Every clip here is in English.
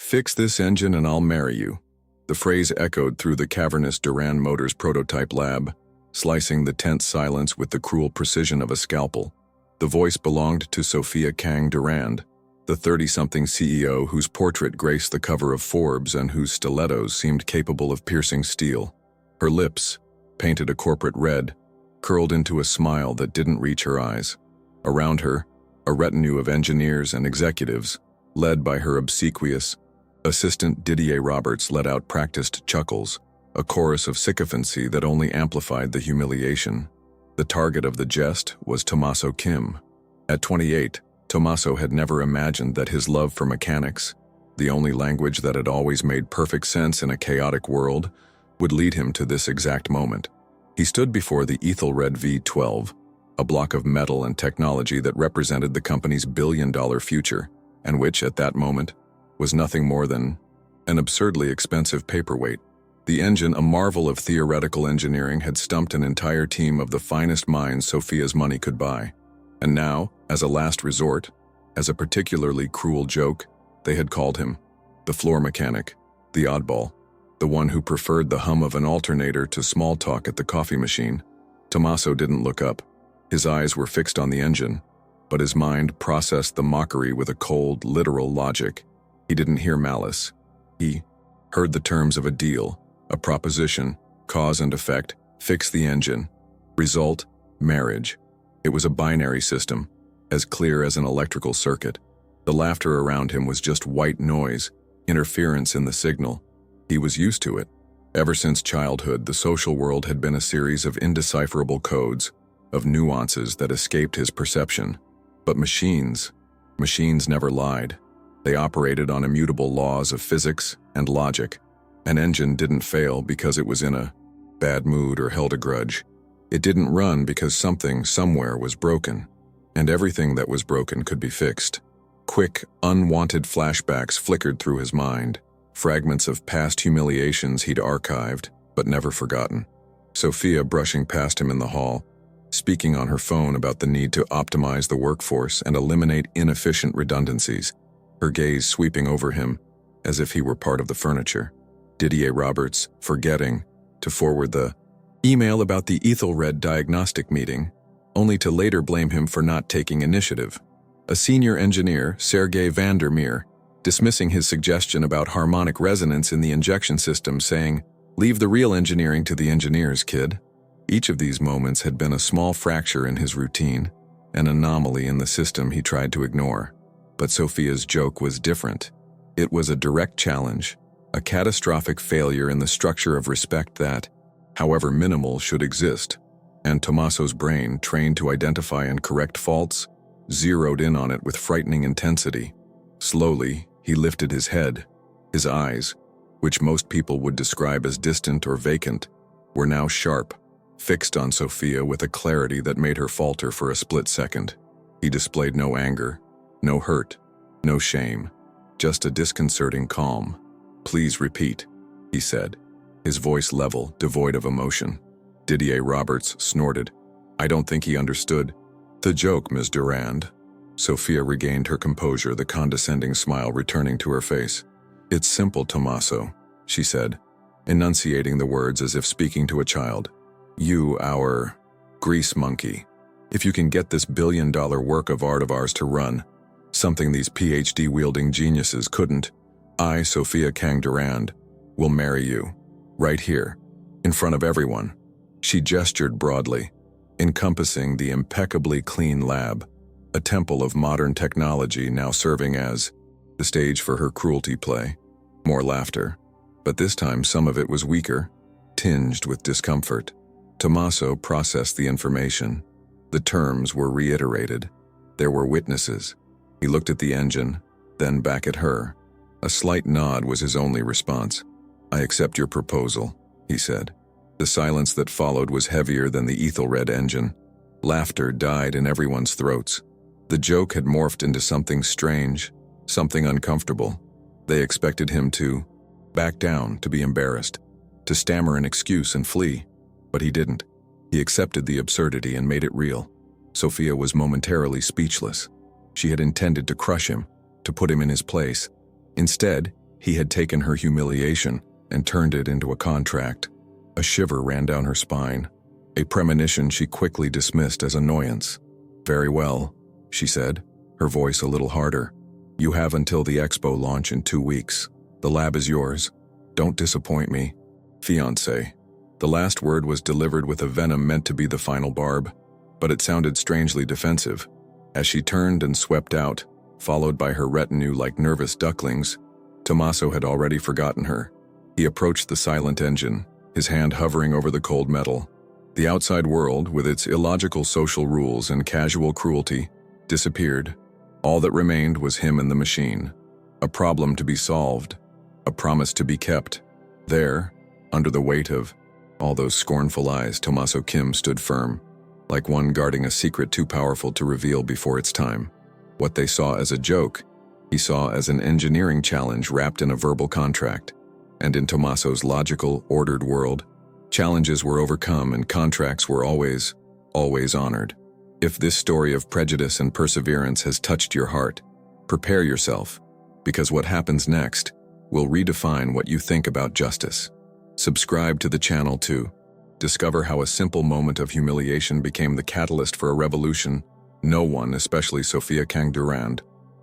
"Fix this engine and I'll marry you." The phrase echoed through the cavernous Durand Motors prototype lab, slicing the tense silence with the cruel precision of a scalpel. The voice belonged to Sophia Kang Durand, the 30-something CEO whose portrait graced the cover of Forbes and whose stilettos seemed capable of piercing steel. Her lips, painted a corporate red, curled into a smile that didn't reach her eyes. Around her, a retinue of engineers and executives, led by her obsequious assistant Didier Roberts, let out practiced chuckles, a chorus of sycophancy that only amplified the humiliation. The target of the jest was Tommaso Kim. At 28, Tommaso had never imagined that his love for mechanics, the only language that had always made perfect sense in a chaotic world, would lead him to this exact moment. He stood before the Ethelred V12, a block of metal and technology that represented the company's billion-dollar future, and which, at that moment, was nothing more than an absurdly expensive paperweight. The engine, a marvel of theoretical engineering, had stumped an entire team of the finest minds Sophia's money could buy. And now, as a last resort, as a particularly cruel joke, they had called him the floor mechanic, the oddball, the one who preferred the hum of an alternator to small talk at the coffee machine. Tommaso didn't look up. His eyes were fixed on the engine, but his mind processed the mockery with a cold, literal logic. He didn't hear malice. He heard the terms of a deal, a proposition, cause and effect, fix the engine. Result, marriage. It was a binary system, as clear as an electrical circuit. The laughter around him was just white noise, interference in the signal. He was used to it. Ever since childhood, the social world had been a series of indecipherable codes, of nuances that escaped his perception. But machines never lied. They operated on immutable laws of physics and logic. An engine didn't fail because it was in a bad mood or held a grudge. It didn't run because something somewhere was broken, and everything that was broken could be fixed. Quick, unwanted flashbacks flickered through his mind, fragments of past humiliations he'd archived but never forgotten. Sophia brushing past him in the hall, speaking on her phone about the need to optimize the workforce and eliminate inefficient redundancies, her gaze sweeping over him as if he were part of the furniture. Didier Roberts, forgetting to forward the email about the Ethelred diagnostic meeting, only to later blame him for not taking initiative. A senior engineer, Sergei Vandermeer, dismissing his suggestion about harmonic resonance in the injection system, saying, "Leave the real engineering to the engineers, kid." Each of these moments had been a small fracture in his routine, an anomaly in the system he tried to ignore. But Sophia's joke was different. It was a direct challenge, a catastrophic failure in the structure of respect that, however minimal, should exist. And Tommaso's brain, trained to identify and correct faults, zeroed in on it with frightening intensity. Slowly, he lifted his head. His eyes, which most people would describe as distant or vacant, were now sharp, fixed on Sophia with a clarity that made her falter for a split second. He displayed no anger, no hurt, no shame, just a disconcerting calm. "Please repeat," he said, his voice level, devoid of emotion. Didier Roberts snorted. "I don't think he understood the joke, Ms. Durand." Sophia regained her composure, the condescending smile returning to her face. "It's simple, Tommaso," she said, enunciating the words as if speaking to a child. "You, our grease monkey. If you can get this billion-dollar work of art of ours to run, something these PhD-wielding geniuses couldn't, I, Sophia Kang Durand, will marry you. Right here, in front of everyone." She gestured broadly, encompassing the impeccably clean lab, a temple of modern technology now serving as the stage for her cruelty play. More laughter, but this time some of it was weaker, tinged with discomfort. Tommaso processed the information. The terms were reiterated. There were witnesses. He looked at the engine, then back at her. A slight nod was his only response. "I accept your proposal," he said. The silence that followed was heavier than the Ethelred engine. Laughter died in everyone's throats. The joke had morphed into something strange, something uncomfortable. They expected him to back down, to be embarrassed, to stammer an excuse and flee. But he didn't. He accepted the absurdity and made it real. Sophia was momentarily speechless. She had intended to crush him, to put him in his place. Instead, He had taken her humiliation and turned it into a contract. A shiver ran down her spine, a premonition she quickly dismissed as annoyance. "Very well," she said, her voice a little harder. "You have until the expo launch in 2 weeks. The lab is yours. Don't disappoint me. Fiancé." The last word was delivered with a venom meant to be the final barb, but it sounded strangely defensive. As she turned and swept out, followed by her retinue like nervous ducklings, Tommaso had already forgotten her. He approached the silent engine, his hand hovering over the cold metal. The outside world, with its illogical social rules and casual cruelty, disappeared. All that remained was him and the machine. A problem to be solved, a promise to be kept. There, under the weight of all those scornful eyes, Tommaso Kim stood firm, like one guarding a secret too powerful to reveal before its time. What they saw as a joke, he saw as an engineering challenge wrapped in a verbal contract. And in Tommaso's logical, ordered world, challenges were overcome and contracts were always honored. If this story of prejudice and perseverance has touched your heart, prepare yourself, because what happens next will redefine what you think about justice. Subscribe to the channel to discover how a simple moment of humiliation became the catalyst for a revolution no one, especially Sofia Kang Durand,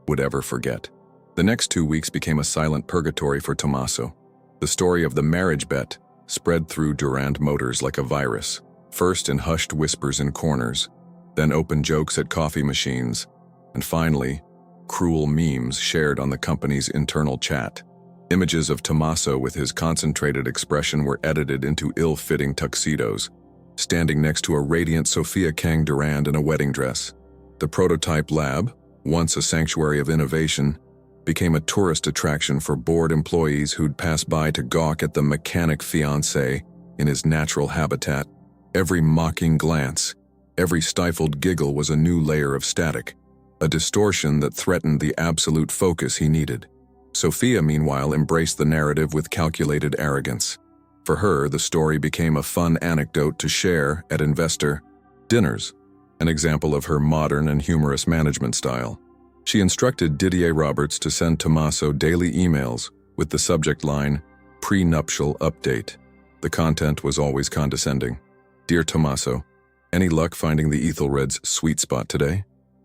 would ever forget. The next 2 weeks became a silent purgatory for Tommaso. The story of the marriage bet spread through Durand Motors like a virus, first in hushed whispers in corners, then open jokes at coffee machines, and finally, cruel memes shared on the company's internal chat. Images of Tommaso with his concentrated expression were edited into ill-fitting tuxedos, standing next to a radiant Sofia Kang Durand in a wedding dress. The prototype lab, once a sanctuary of innovation, became a tourist attraction for bored employees who'd pass by to gawk at the mechanic fiancé in his natural habitat. Every mocking glance, every stifled giggle was a new layer of static, a distortion that threatened the absolute focus he needed. Sofia, meanwhile, embraced the narrative with calculated arrogance. For her, the story became a fun anecdote to share at investor dinners, an example of her modern and humorous management style. She instructed Didier Roberts to send Tommaso daily emails with the subject line, "Prenuptial Update." The content was always condescending. "Dear Tommaso, any luck finding the Ethelred's sweet spot today?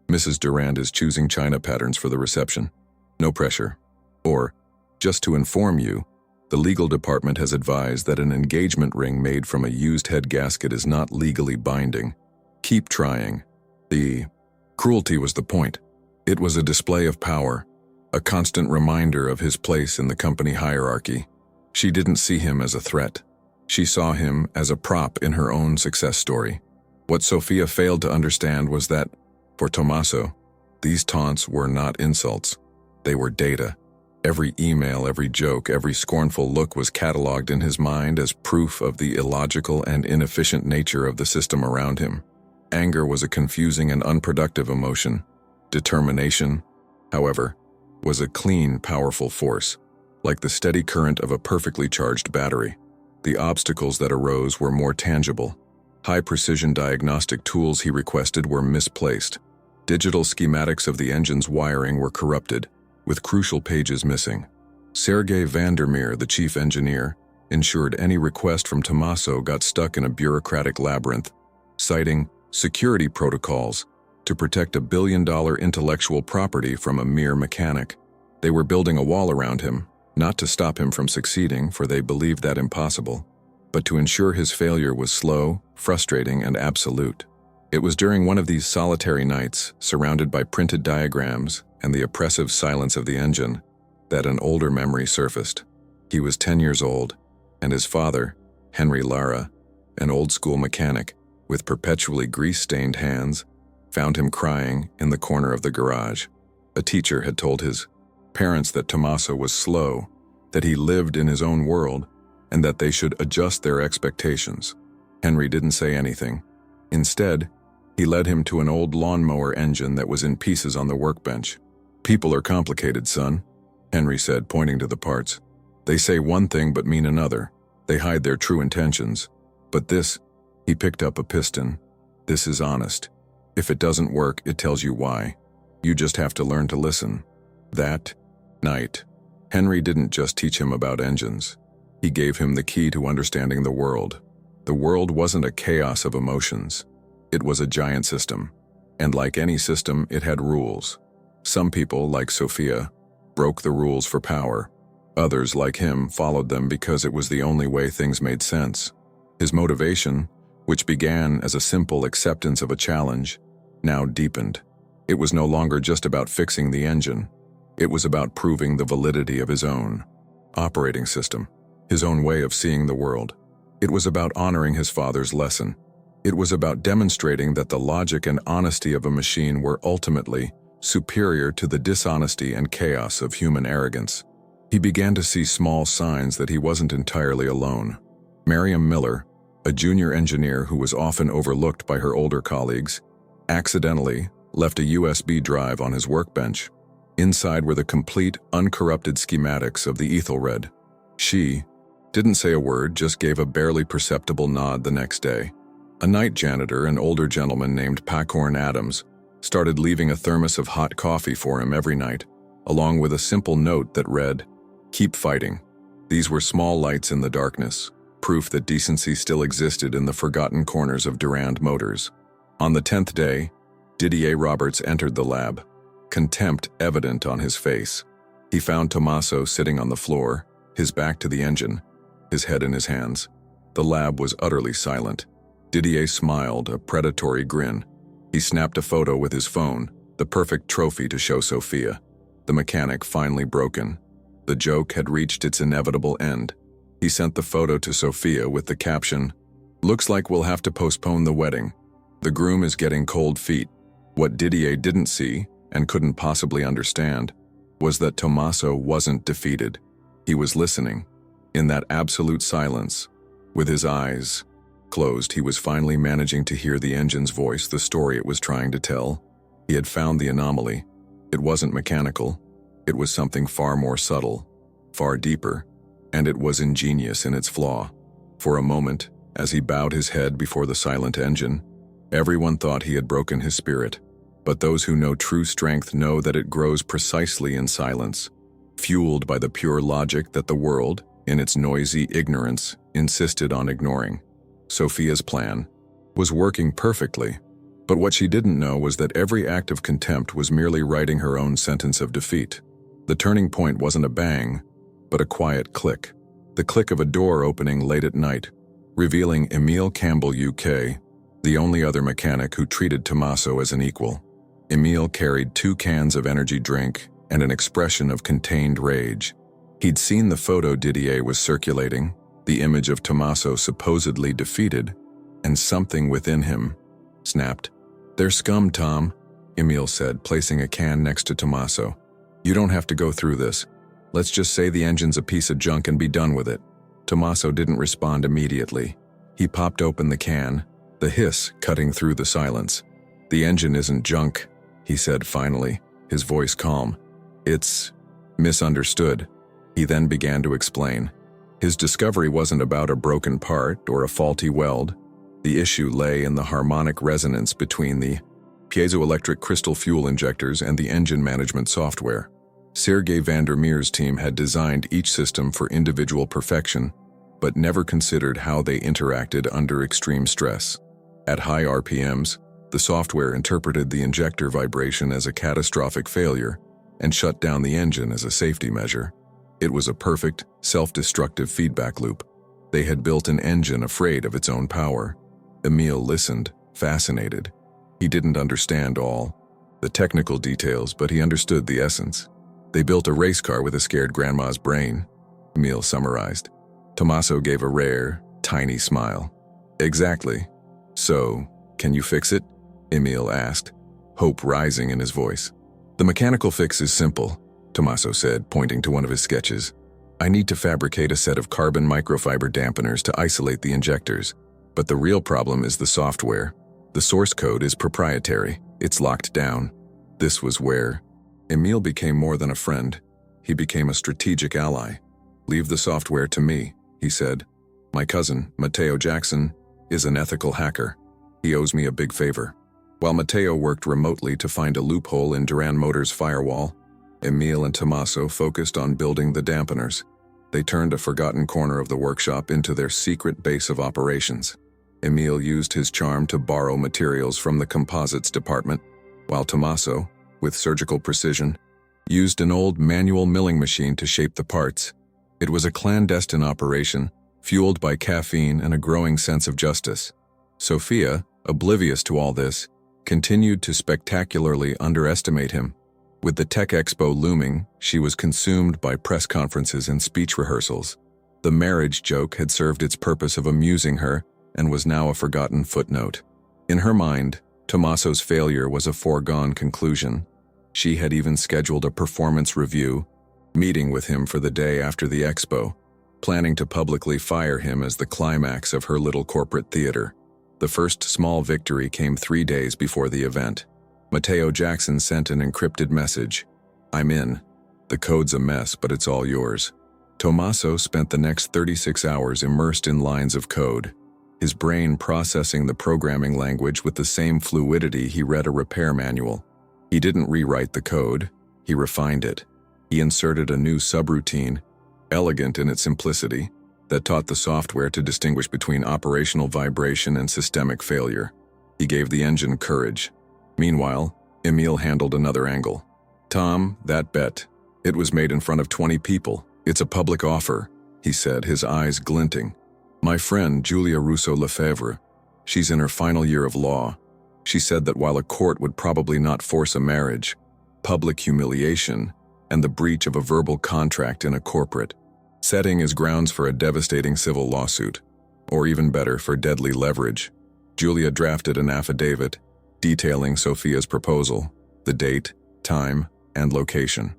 Mrs. Durand is choosing china patterns for the reception. No pressure." Or, "Just to inform you, the legal department has advised that an engagement ring made from a used head gasket is not legally binding. Keep trying." The cruelty was the point. It was a display of power, a constant reminder of his place in the company hierarchy. She didn't see him as a threat. She saw him as a prop in her own success story. What Sofia failed to understand was that, for Tommaso, these taunts were not insults. They were data. Every email, every joke, every scornful look was cataloged in his mind as proof of the illogical and inefficient nature of the system around him. Anger was a confusing and unproductive emotion. Determination, however, was a clean, powerful force, like the steady current of a perfectly charged battery. The obstacles that arose were more tangible. High-precision diagnostic tools he requested were misplaced. Digital schematics of the engine's wiring were corrupted, with crucial pages missing. Sergei Vandermeer, the chief engineer, ensured any request from Tommaso got stuck in a bureaucratic labyrinth, citing security protocols to protect $1 billion intellectual property from a mere mechanic. They were building a wall around him, not to stop him from succeeding, for they believed that impossible, but to ensure his failure was slow, frustrating, and absolute. It was during one of these solitary nights, surrounded by printed diagrams and the oppressive silence of the engine, that an older memory surfaced. He was 10 years old, and his father, Henry Lara, an old-school mechanic with perpetually grease-stained hands, found him crying in the corner of the garage. A teacher had told his parents that Tommaso was slow, that he lived in his own world, and that they should adjust their expectations. Henry didn't say anything. Instead, he led him to an old lawnmower engine that was in pieces on the workbench. "People are complicated, son," Henry said, pointing to the parts. "They say one thing but mean another. They hide their true intentions. But this," he picked up a piston, "this is honest. If it doesn't work, it tells you why. You just have to learn to listen." That night, Henry didn't just teach him about engines. He gave him the key to understanding the world. The world wasn't a chaos of emotions. It was a giant system. And like any system, it had rules. Some people, like Sophia, broke the rules for power. Others, like him, followed them because it was the only way things made sense. His motivation, which began as a simple acceptance of a challenge, now deepened. It was no longer just about fixing the engine. It was about proving the validity of his own operating system, his own way of seeing the world. It was about honoring his father's lesson. It was about demonstrating that the logic and honesty of a machine were ultimately superior to the dishonesty and chaos of human arrogance. He began to see small signs that he wasn't entirely alone. Miriam Miller, a junior engineer who was often overlooked by her older colleagues, accidentally left a USB drive on his workbench. Inside were the complete, uncorrupted schematics of the Ethelred. She didn't say a word, just gave a barely perceptible nod the next day. A night janitor, an older gentleman named Pacorn Adams, started leaving a thermos of hot coffee for him every night, along with a simple note that read, "Keep fighting." These were small lights in the darkness, proof that decency still existed in the forgotten corners of Durand Motors. On the 10th day, Didier Roberts entered the lab, contempt evident on his face. He found Tommaso sitting on the floor, his back to the engine, his head in his hands. The lab was utterly silent. Didier smiled, a predatory grin. He snapped a photo with his phone, the perfect trophy to show Sophia. The mechanic finally broken. The joke had reached its inevitable end. He sent the photo to Sophia with the caption, "Looks like we'll have to postpone the wedding. The groom is getting cold feet." What Didier didn't see, and couldn't possibly understand, was that Tommaso wasn't defeated. He was listening. In that absolute silence, with his eyes closed, he was finally managing to hear the engine's voice, the story it was trying to tell. He had found the anomaly. It wasn't mechanical. It was something far more subtle, far deeper, and it was ingenious in its flaw. For a moment, as he bowed his head before the silent engine, everyone thought he had broken his spirit. But those who know true strength know that it grows precisely in silence, fueled by the pure logic that the world, in its noisy ignorance, insisted on ignoring. Sophia's plan was working perfectly, but what she didn't know was that every act of contempt was merely writing her own sentence of defeat. The turning point wasn't a bang, but a quiet click. The click of a door opening late at night, revealing Emil Campbell, UK, the only other mechanic who treated Tommaso as an equal. Emil carried 2 cans of energy drink and an expression of contained rage. He'd seen the photo Didier was circulating, the image of Tommaso supposedly defeated, and something within him snapped. "They're scum, Tom," Emil said, placing a can next to Tommaso. "You don't have to go through this. Let's just say the engine's a piece of junk and be done with it." Tommaso didn't respond immediately. He popped open the can, the hiss cutting through the silence. "The engine isn't junk," he said finally, his voice calm. "It's misunderstood." He then began to explain. His discovery wasn't about a broken part or a faulty weld. The issue lay in the harmonic resonance between the piezoelectric crystal fuel injectors and the engine management software. Sergei Vandermeer's team had designed each system for individual perfection, but never considered how they interacted under extreme stress. At high RPMs, the software interpreted the injector vibration as a catastrophic failure and shut down the engine as a safety measure. It was a perfect, self-destructive feedback loop. They had built an engine afraid of its own power. Emil listened, fascinated. He didn't understand all the technical details, but he understood the essence. "They built a race car with a scared grandma's brain," Emil summarized. Tommaso gave a rare, tiny smile. "Exactly. So, can you fix it?" Emil asked, hope rising in his voice. "The mechanical fix is simple," Tommaso said, pointing to one of his sketches. "I need to fabricate a set of carbon microfiber dampeners to isolate the injectors. But the real problem is the software. The source code is proprietary. It's locked down." This was where Emil became more than a friend. He became a strategic ally. "Leave the software to me," he said. "My cousin, Matteo Jackson, is an ethical hacker. He owes me a big favor." While Matteo worked remotely to find a loophole in Durand Motors' firewall, Emil and Tommaso focused on building the dampeners. They turned a forgotten corner of the workshop into their secret base of operations. Emil used his charm to borrow materials from the composites department, while Tommaso, with surgical precision, used an old manual milling machine to shape the parts. It was a clandestine operation, fueled by caffeine and a growing sense of justice. Sophia, oblivious to all this, continued to spectacularly underestimate him. With the Tech Expo looming, she was consumed by press conferences and speech rehearsals. The marriage joke had served its purpose of amusing her and was now a forgotten footnote. In her mind, Tommaso's failure was a foregone conclusion. She had even scheduled a performance review, meeting with him for the day after the expo, planning to publicly fire him as the climax of her little corporate theater. The first small victory came 3 days before the event. Mateo Jackson sent an encrypted message. "I'm in. The code's a mess, but it's all yours." Tommaso spent the next 36 hours immersed in lines of code, his brain processing the programming language with the same fluidity he read a repair manual. He didn't rewrite the code, he refined it. He inserted a new subroutine, elegant in its simplicity, that taught the software to distinguish between operational vibration and systemic failure. He gave the engine courage. Meanwhile, Emil handled another angle. "Tom, that bet. It was made in front of 20 people. It's a public offer," he said, his eyes glinting. "My friend, Julia Russo-Lefebvre, she's in her final year of law. She said that while a court would probably not force a marriage, public humiliation and the breach of a verbal contract in a corporate setting is grounds for a devastating civil lawsuit, or even better, for deadly leverage." Julia drafted an affidavit detailing Sophia's proposal, the date, time, and location.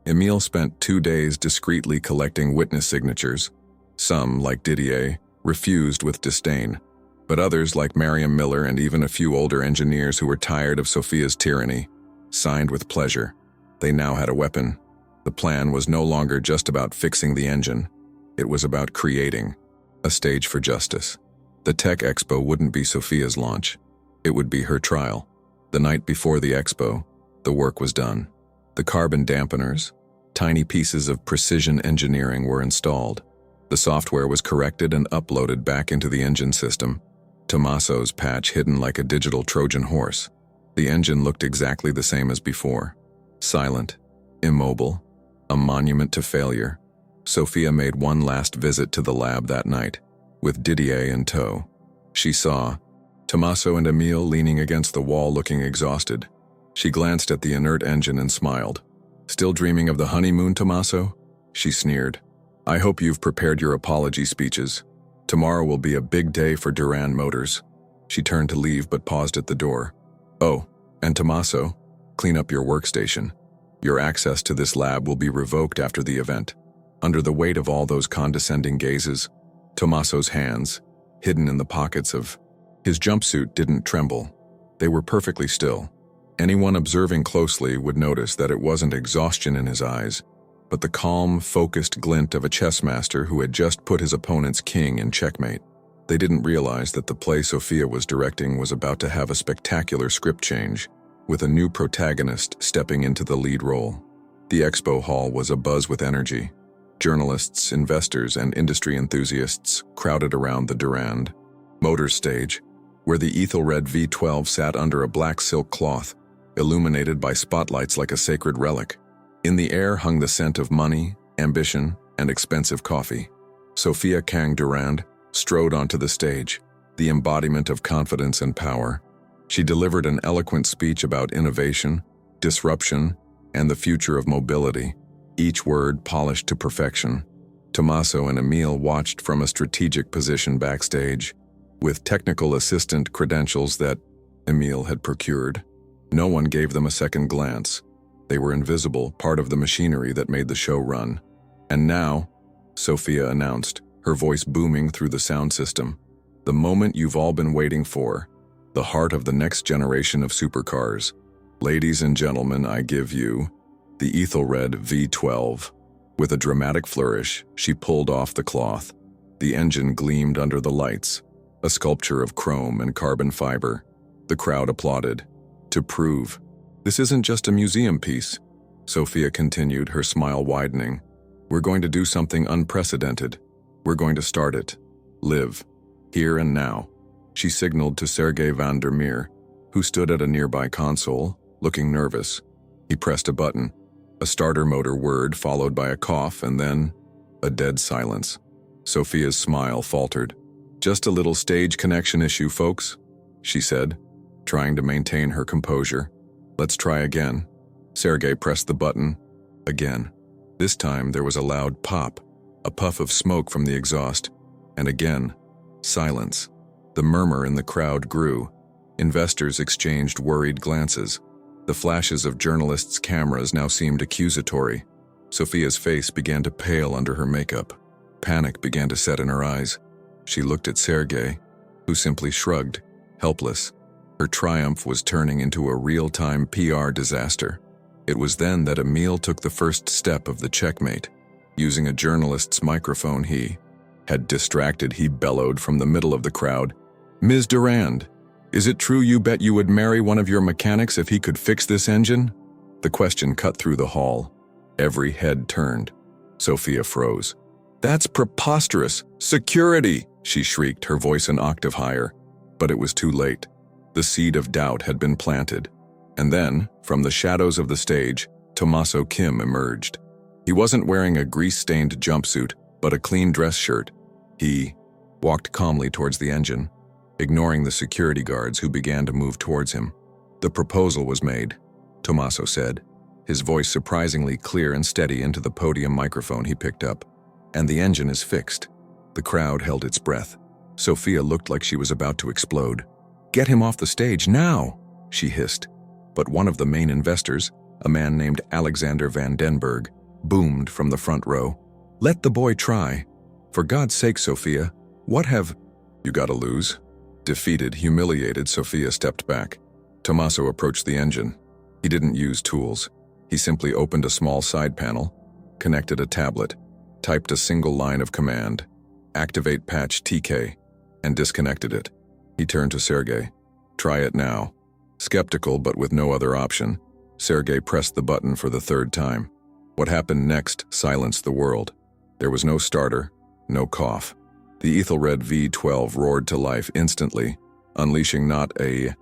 Emil spent 2 days discreetly collecting witness signatures. Some, like Didier, refused with disdain, but others, like Mariam Miller and even a few older engineers who were tired of Sophia's tyranny, signed with pleasure. They now had a weapon. The plan was no longer just about fixing the engine. It was about creating a stage for justice. The Tech Expo wouldn't be Sophia's launch. It would be her trial. The night before the expo, the work was done. The carbon dampeners, tiny pieces of precision engineering, were installed. The software was corrected and uploaded back into the engine system, Tommaso's patch hidden like a digital Trojan horse. The engine looked exactly the same as before. Silent, immobile, a monument to failure. Sophia made one last visit to the lab that night, with Didier in tow. She saw Tommaso and Emil leaning against the wall looking exhausted. She glanced at the inert engine and smiled. "Still dreaming of the honeymoon, Tommaso?" she sneered. "I hope you've prepared your apology speeches. Tomorrow will be a big day for Duran Motors." She turned to leave but paused at the door. "Oh, and Tommaso, clean up your workstation. Your access to this lab will be revoked after the event." Under the weight of all those condescending gazes, Tommaso's hands, hidden in the pockets of his jumpsuit, didn't tremble. They were perfectly still. Anyone observing closely would notice that it wasn't exhaustion in his eyes, but the calm, focused glint of a chess master who had just put his opponent's king in checkmate. They didn't realize that the play Sophia was directing was about to have a spectacular script change, with a new protagonist stepping into the lead role. The expo hall was abuzz with energy. Journalists, investors, and industry enthusiasts crowded around the Durand Motors stage, where the Ethelred V12 sat under a black silk cloth, illuminated by spotlights like a sacred relic. In the air hung the scent of money, ambition, and expensive coffee. Sophia Kang Durand strode onto the stage, the embodiment of confidence and power. She delivered an eloquent speech about innovation, disruption, and the future of mobility, each word polished to perfection. Tommaso and Emil watched from a strategic position backstage, with technical assistant credentials that Emil had procured. No one gave them a second glance. They were invisible, part of the machinery that made the show run. "And now," Sophia announced, her voice booming through the sound system, "the moment you've all been waiting for, the heart of the next generation of supercars. Ladies and gentlemen, I give you the Ethelred V12." With a dramatic flourish, she pulled off the cloth. The engine gleamed under the lights, a sculpture of chrome and carbon fiber. The crowd applauded. To prove, this isn't just a museum piece. Sophia continued, her smile widening. We're going to do something unprecedented. We're going to start it. Live. Here and now. She signaled to Sergei van der Meer, who stood at a nearby console, looking nervous. He pressed a button. A starter motor word followed by a cough and then a dead silence. Sophia's smile faltered. Just a little stage connection issue, folks, she said, trying to maintain her composure. Let's try again. Sergei pressed the button. Again. This time there was a loud pop, a puff of smoke from the exhaust, and again, silence. The murmur in the crowd grew. Investors exchanged worried glances. The flashes of journalists' cameras now seemed accusatory. Sophia's face began to pale under her makeup. Panic began to set in her eyes. She looked at Sergei, who simply shrugged, helpless. Her triumph was turning into a real-time PR disaster. It was then that Emil took the first step of the checkmate. Using a journalist's microphone he bellowed from the middle of the crowd, "Ms. Durand, is it true you bet you would marry one of your mechanics if he could fix this engine?" The question cut through the hall. Every head turned. Sophia froze. "That's preposterous! Security!" she shrieked, her voice an octave higher. But it was too late. The seed of doubt had been planted. And then, from the shadows of the stage, Tommaso Kim emerged. He wasn't wearing a grease-stained jumpsuit, but a clean dress shirt. He walked calmly towards the engine, ignoring the security guards who began to move towards him. "The proposal was made," Tommaso said, his voice surprisingly clear and steady into the podium microphone he picked up. "And the engine is fixed." The crowd held its breath. Sophia looked like she was about to explode. "Get him off the stage now," she hissed. But one of the main investors, a man named Alexander van den Berg, boomed from the front row. "Let the boy try. For God's sake, Sophia, what have you got to lose?" Defeated, humiliated, Sophia stepped back. Tommaso approached the engine. He didn't use tools. He simply opened a small side panel, connected a tablet, typed a single line of command, "Activate patch TK," and disconnected it. He turned to Sergei. "Try it now." Skeptical but with no other option, Sergei pressed the button for the third time. What happened next silenced the world. There was no starter, no cough. The Ethelred V12 roared to life instantly, unleashing not a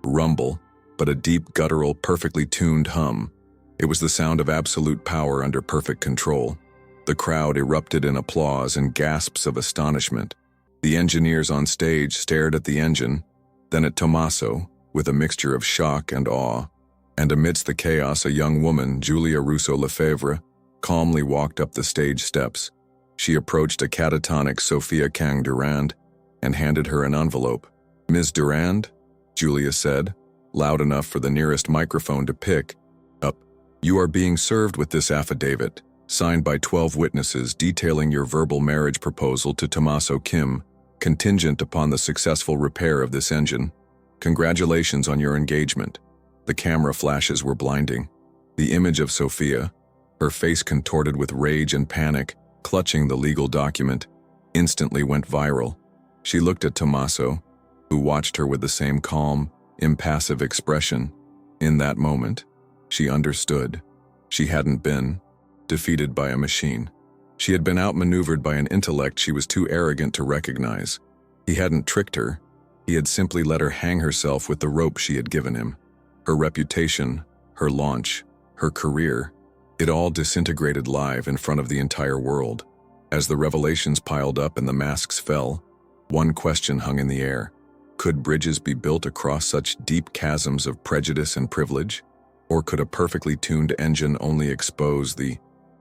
rumble, but a deep, guttural, perfectly tuned hum. It was the sound of absolute power under perfect control. The crowd erupted in applause and gasps of astonishment. The engineers on stage stared at the engine, then at Tommaso, with a mixture of shock and awe. And amidst the chaos, a young woman, Julia Russo-Lefebvre, calmly walked up the stage steps. She approached a catatonic Sophia Kang Durand and handed her an envelope. "Ms. Durand," Julia said, loud enough for the nearest microphone to pick up, "you are being served with this affidavit, signed by 12 witnesses detailing your verbal marriage proposal to Tommaso Kim, contingent upon the successful repair of this engine. Congratulations on your engagement." The camera flashes were blinding. The image of Sophia, her face contorted with rage and panic, clutching the legal document, instantly went viral. She looked at Tommaso, who watched her with the same calm, impassive expression. In that moment, she understood. She hadn't been defeated by a machine. She had been outmaneuvered by an intellect she was too arrogant to recognize. He hadn't tricked her. He had simply let her hang herself with the rope she had given him. Her reputation, her launch, her career, it all disintegrated live in front of the entire world. As the revelations piled up and the masks fell, one question hung in the air. Could bridges be built across such deep chasms of prejudice and privilege? Or could a perfectly tuned engine only expose the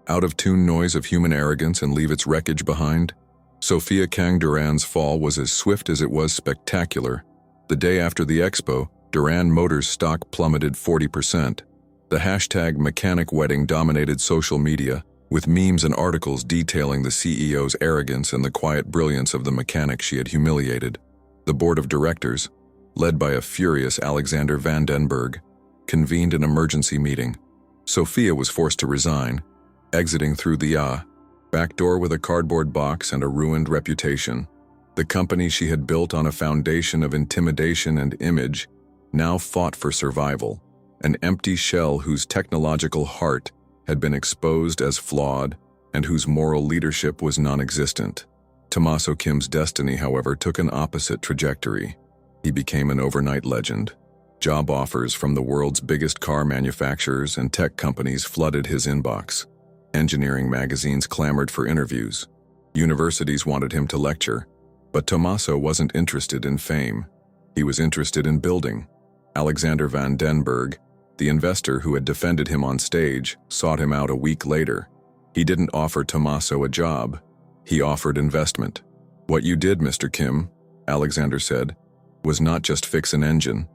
out-of-tune noise of human arrogance and leave its wreckage behind? Sophia Kang Durand's fall was as swift as it was spectacular. The day after the expo, Durand Motors stock plummeted 40%. The hashtag mechanic wedding dominated social media, with memes and articles detailing the CEO's arrogance and the quiet brilliance of the mechanic she had humiliated. The board of directors, led by a furious Alexander van den Berg, convened an emergency meeting. Sophia was forced to resign, exiting through the back door with a cardboard box and a ruined reputation. The company she had built on a foundation of intimidation and image now fought for survival. an empty shell whose technological heart had been exposed as flawed and whose moral leadership was non-existent. Tommaso Kim's destiny, however, took an opposite trajectory. He became an overnight legend. Job offers from the world's biggest car manufacturers and tech companies flooded his inbox. Engineering magazines clamored for interviews. Universities wanted him to lecture. But Tommaso wasn't interested in fame. He was interested in building. Alexander van den Berg, the investor who had defended him on stage, sought him out a week later. He didn't offer Tommaso a job. He offered investment. "What you did, Mr. Kim," Alexander said, "was not just fix an engine.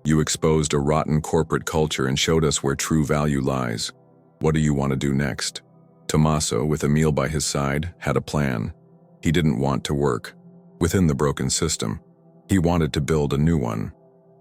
You exposed a rotten corporate culture and showed us where true value lies. What do you want to do next?" Tommaso, with Emil by his side, had a plan. He didn't want to work within the broken system. He wanted to build a new one.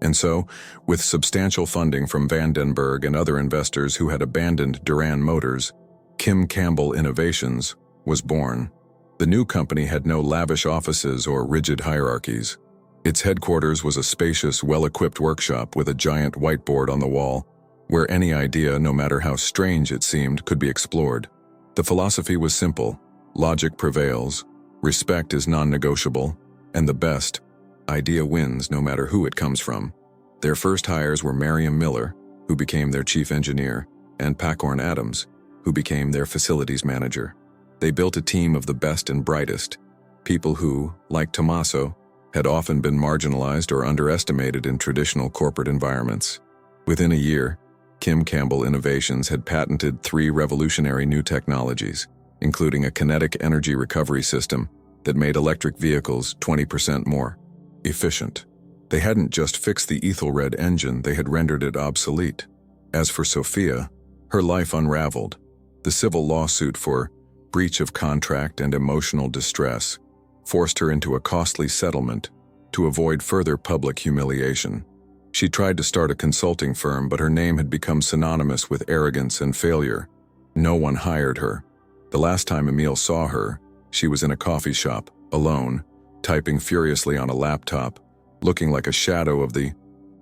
And so, with substantial funding from Van den Berg and other investors who had abandoned Duran Motors, Kim Campbell Innovations was born. The new company had no lavish offices or rigid hierarchies. Its headquarters was a spacious, well-equipped workshop with a giant whiteboard on the wall, where any idea, no matter how strange it seemed, could be explored. The philosophy was simple: logic prevails, respect is non-negotiable, and the best idea wins no matter who it comes from. Their first hires were Mariam Miller, who became their chief engineer, and Pacorn Adams, who became their facilities manager. They built a team of the best and brightest, people who, like Tommaso, had often been marginalized or underestimated in traditional corporate environments. Within a year, Kim Campbell Innovations had patented 3 revolutionary new technologies, including a kinetic energy recovery system that made electric vehicles 20% more efficient. They hadn't just fixed the Ethelred engine, they had rendered it obsolete. As for Sophia, her life unraveled. The civil lawsuit for breach of contract and emotional distress forced her into a costly settlement to avoid further public humiliation. She tried to start a consulting firm, but her name had become synonymous with arrogance and failure. No one hired her. The last time Emil saw her, she was in a coffee shop, alone, typing furiously on a laptop, looking like a shadow of the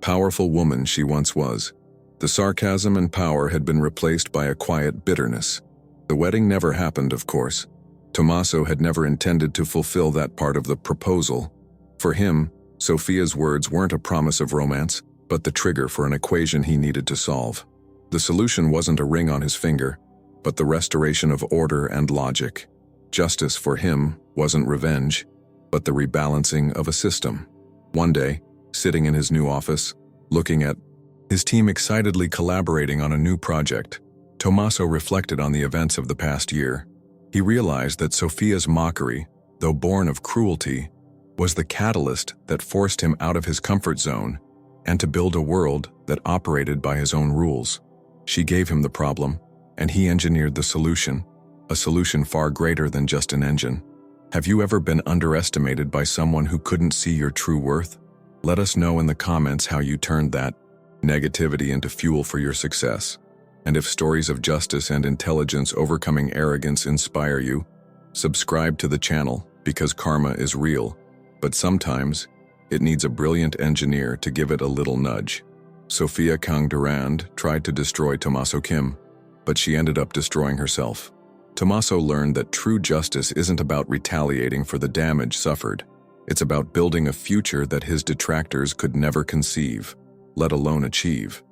powerful woman she once was. The sarcasm and power had been replaced by a quiet bitterness. The wedding never happened, of course. Tommaso had never intended to fulfill that part of the proposal. For him, Sophia's words weren't a promise of romance, but the trigger for an equation he needed to solve. The solution wasn't a ring on his finger, but the restoration of order and logic. Justice for him wasn't revenge, but the rebalancing of a system. One day, sitting in his new office, looking at his team excitedly collaborating on a new project, Tommaso reflected on the events of the past year. He realized that Sophia's mockery, though born of cruelty, was the catalyst that forced him out of his comfort zone and to build a world that operated by his own rules. She gave him the problem, and he engineered the solution, a solution far greater than just an engine. Have you ever been underestimated by someone who couldn't see your true worth? Let us know in the comments how you turned that negativity into fuel for your success. And if stories of justice and intelligence overcoming arrogance inspire you, subscribe to the channel, because karma is real, but sometimes it needs a brilliant engineer to give it a little nudge. Sophia Kang Durand tried to destroy Tommaso Kim, but she ended up destroying herself. Tommaso learned that true justice isn't about retaliating for the damage suffered. It's about building a future that his detractors could never conceive, let alone achieve.